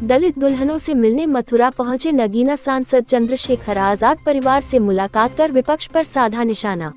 दलित दुल्हनों से मिलने मथुरा पहुंचे नगीना सांसद चंद्रशेखर आजाद, परिवार से मुलाकात कर विपक्ष पर साधा निशाना।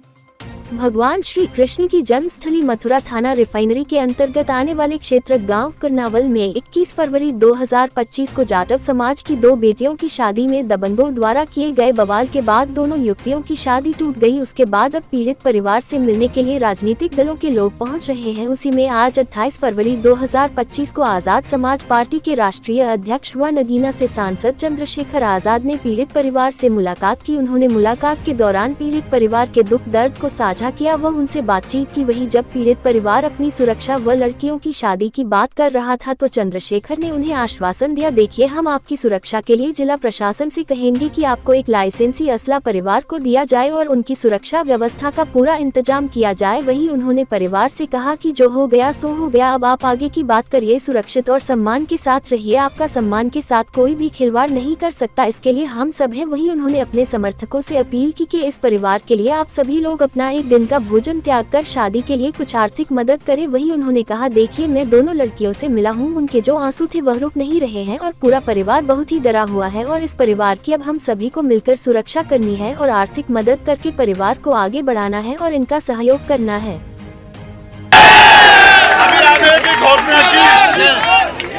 भगवान श्री कृष्ण की जन्मस्थली मथुरा थाना रिफाइनरी के अंतर्गत आने वाले क्षेत्र गांव करनावल में 21 फरवरी 2025 को जाटव समाज की दो बेटियों की शादी में दबंगों द्वारा किए गए बवाल के बाद दोनों युवतियों की शादी टूट गई। उसके बाद अब पीड़ित परिवार से मिलने के लिए राजनीतिक दलों के लोग पहुंच रहे हैं। उसी में आज 28 फरवरी 2025 को आजाद समाज पार्टी के राष्ट्रीय अध्यक्ष व नगीना से सांसद चंद्रशेखर आजाद ने पीड़ित परिवार से मुलाकात की। उन्होंने मुलाकात के दौरान पीड़ित परिवार के दुख दर्द को साझा किया व उनसे बातचीत की। वहीं जब पीड़ित परिवार अपनी सुरक्षा व लड़कियों की शादी की बात कर रहा था तो चंद्रशेखर ने उन्हें आश्वासन दिया, देखिए हम आपकी सुरक्षा के लिए जिला प्रशासन से कहेंगे कि आपको एक लाइसेंसी असला परिवार को दिया जाए और उनकी सुरक्षा व्यवस्था का पूरा इंतजाम किया जाए। वहीं उन्होंने परिवार से कहा कि जो हो गया सो हो गया, अब आप आगे की बात करिए, सुरक्षित और सम्मान के साथ रहिए, आपका सम्मान के साथ कोई भी खिलवाड़ नहीं कर सकता, इसके लिए हम सब हैं। वहीं उन्होंने अपने समर्थकों से अपील की कि इस परिवार के लिए आप सभी लोग अपना एक दिन का भोजन त्याग कर शादी के लिए कुछ आर्थिक मदद करें। वहीं उन्होंने कहा, देखिए मैं दोनों लड़कियों से मिला हूं, उनके जो आंसू थे वह रुक नहीं रहे हैं और पूरा परिवार बहुत ही डरा हुआ है और इस परिवार की अब हम सभी को मिलकर सुरक्षा करनी है और आर्थिक मदद करके परिवार को आगे बढ़ाना है और इनका सहयोग करना है।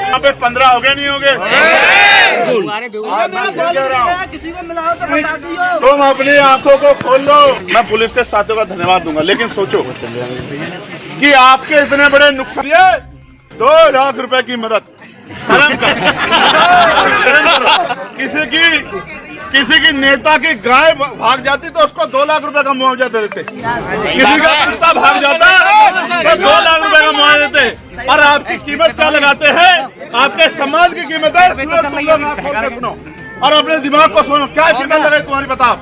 अभी 15 हो गए नहीं हो गए? किसी को मिलाओ तो बता दियो। तुम अपनी आंखों को खोल लो। मैं पुलिस के साथियों का धन्यवाद दूंगा, लेकिन सोचो कि आपके इतने बड़े नुकसान, 2 लाख रुपए की मदद, शर्म कर। किसी की नेता की गाय भाग जाती तो उसको 2 लाख रुपए का मुआवजा दे देते, किसी का कुत्ता भाग जाता तो 2 लाख रुपए का मुआवजा देते। और आपकी कीमत क्या लगाते हैं? आपके समाज की कीमत है। सुनो और अपने दिमाग को सुनो, क्या कीमत लगे तुम्हारी? बताओ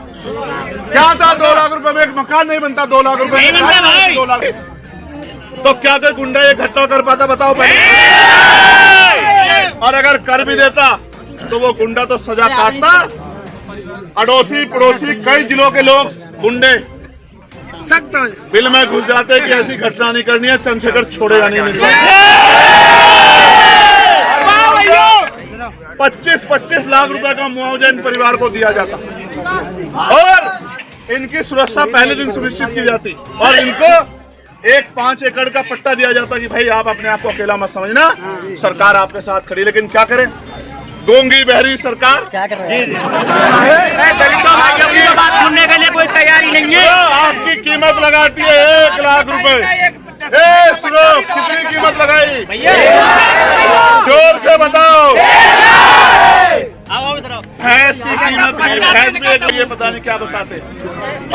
क्या था? 2 लाख रुपए में एक मकान नहीं बनता। 2 लाख रुपए में 2 लाख तो क्या कोई गुंडा ये घटना कर पाता? बताओ पहले। और अगर कर भी देता तो वो गुंडा तो सजा काटता। अड़ोसी पड़ोसी कई जिलों के लोग गुंडे सख्त बिल में घुस जाते कि ऐसी घटना नहीं करनी है, चंद्रशेखर छोड़ेगा नहीं। 25 लाख रुपए का मुआवजा इन परिवार को दिया जाता और इनकी सुरक्षा पहले दिन सुनिश्चित की जाती और इनको एक 5 एकड़ का पट्टा दिया जाता कि भाई आप अपने आप को अकेला मत समझना, सरकार आपके साथ खड़ी। लेकिन क्या करें, गूंगी बहरी सरकार क्या कर रही है? दलितों भाइयों की बात सुनने के लिए कोई तैयारी नहीं है। आपकी कीमत लगाती है 1 लाख रुपए। सुनो, कितनी कीमत लगाई? जोर से बताओ। भैंस की कीमत भी, भैंस भी एक लिए पता नहीं क्या बताते।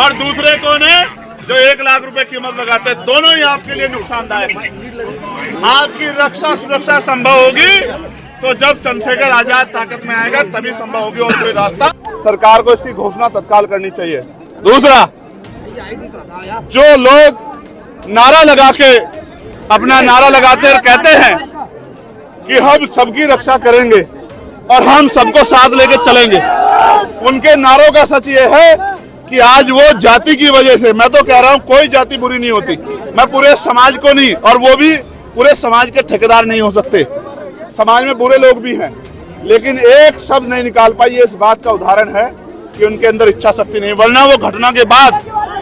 और दूसरे कौन है जो 1 लाख रुपए कीमत लगाते? दोनों ही आपके लिए नुकसानदायक है। आपकी रक्षा सुरक्षा संभव होगी तो जब चंद्रशेखर आजाद ताकत में आएगा तभी संभव होगी और कोई रास्ता। सरकार को इसकी घोषणा तत्काल करनी चाहिए। दूसरा, जो लोग नारा लगा के अपना नारा लगाते और कहते हैं कि हम सबकी रक्षा करेंगे और हम सबको साथ लेके चलेंगे, उनके नारों का सच ये है कि आज वो जाति की वजह से, मैं तो कह रहा हूं कोई जाति बुरी नहीं होती, मैं पूरे समाज को नहीं, और वो भी पूरे समाज के ठेकेदार नहीं हो सकते। समाज में बुरे लोग भी हैं, लेकिन एक शब्द नहीं निकाल पाई। ये इस बात का उदाहरण है कि उनके अंदर इच्छा शक्ति नहीं, वरना वो घटना के बाद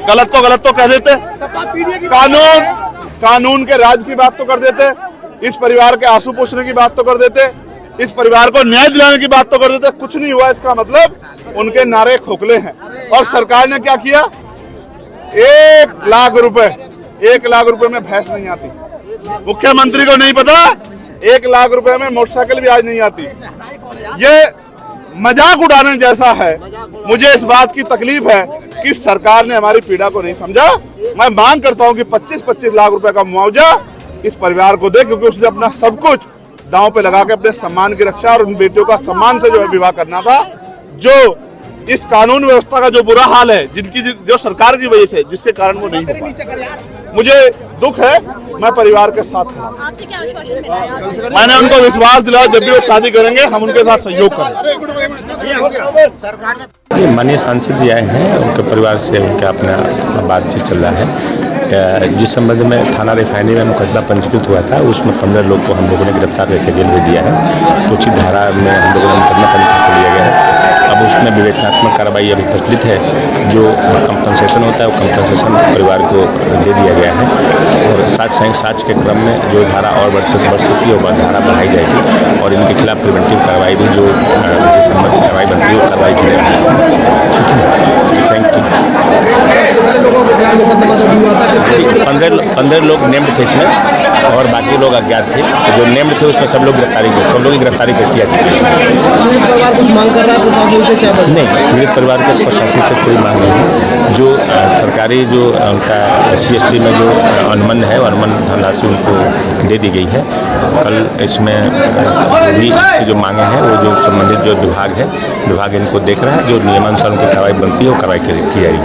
गलत तो कह देते, कानून के राज की बात तो कर देते, इस परिवार के आंसू पोंछने की बात तो कर देते, इस परिवार को न्याय दिलाने की बात तो कर देते। कुछ नहीं हुआ। इसका मतलब उनके नारे खोखले हैं। और सरकार ने क्या किया? 1 लाख रुपए में भैंस नहीं आती। मुख्यमंत्री को नहीं पता 1 लाख रुपए में मोटरसाइकिल भी आज नहीं आती। ये मजाक उड़ाने जैसा है। मुझे इस बात की तकलीफ है कि सरकार ने हमारी पीड़ा को नहीं समझा। मैं मांग करता हूं कि 25 लाख रुपए का मुआवजा इस परिवार को दे, क्योंकि उसने अपना सब कुछ दांव पे लगा के अपने सम्मान की रक्षा और उन बेटियों का सम्मान से जो है विवाह करना था। जो इस कानून व्यवस्था का जो बुरा हाल है, जिनकी जो सरकार की वजह से, जिसके कारण वो नहीं हो पाया, मुझे दुख है। मैं परिवार के साथ हूँ। आपसे क्या आश्वासन मिला है? मैंने उनको विश्वास दिलाया जब भी वो शादी करेंगे हम उनके साथ सहयोग करेंगे। माननीय सांसद जी आए हैं, उनके परिवार से उनका अपना बातचीत चल रहा है। जिस संबंध में थाना रिफाइनरी में मुकदमा पंजीकृत हुआ था उसमें 15 लोग को हम लोगों ने गिरफ्तार करके जेल भेज दिया है। उचित धारा में हम लोगों ने मुकदमा पंजीकृत कर लिया गया है। अब उसमें विवेचनात्मक कार्रवाई अभी प्रचलित है। जो कंपनसेशन होता है वो कंपनसेशन परिवार को दे दिया गया है और साक्ष्य के क्रम में जो धारा और बढ़ सकती है वो धारा बढ़ाई जाएगी और इनके खिलाफ प्रिवेंटिव कार्रवाई भी जो विधि संबंधी कार्रवाई बनती है वो कार्रवाई की जाएगी। ठीक है, थैंक यू। 15 लोग नेम्ड थे इसमें और बाकी लोग अज्ञात थे। जो नेम्ड थे उसमें सब लोग की गिरफ्तारी कर किया परिवार कुछ मांग कर रहा है प्रशासन से क्या? नहीं, पीड़ित परिवार को प्रशासन से कोई मांग नहीं है। जो सरकारी जो उनका SC/ST में जो अनुमान है अनुमान धनराशि उनको दे दी गई है। कल इसमें भी जो मांगे हैं वो जो संबंधित जो विभाग इनको देख रहा है। जो नियमानुसार उनकी कार्रवाई बनती है वो कार्रवाई की जाएगी।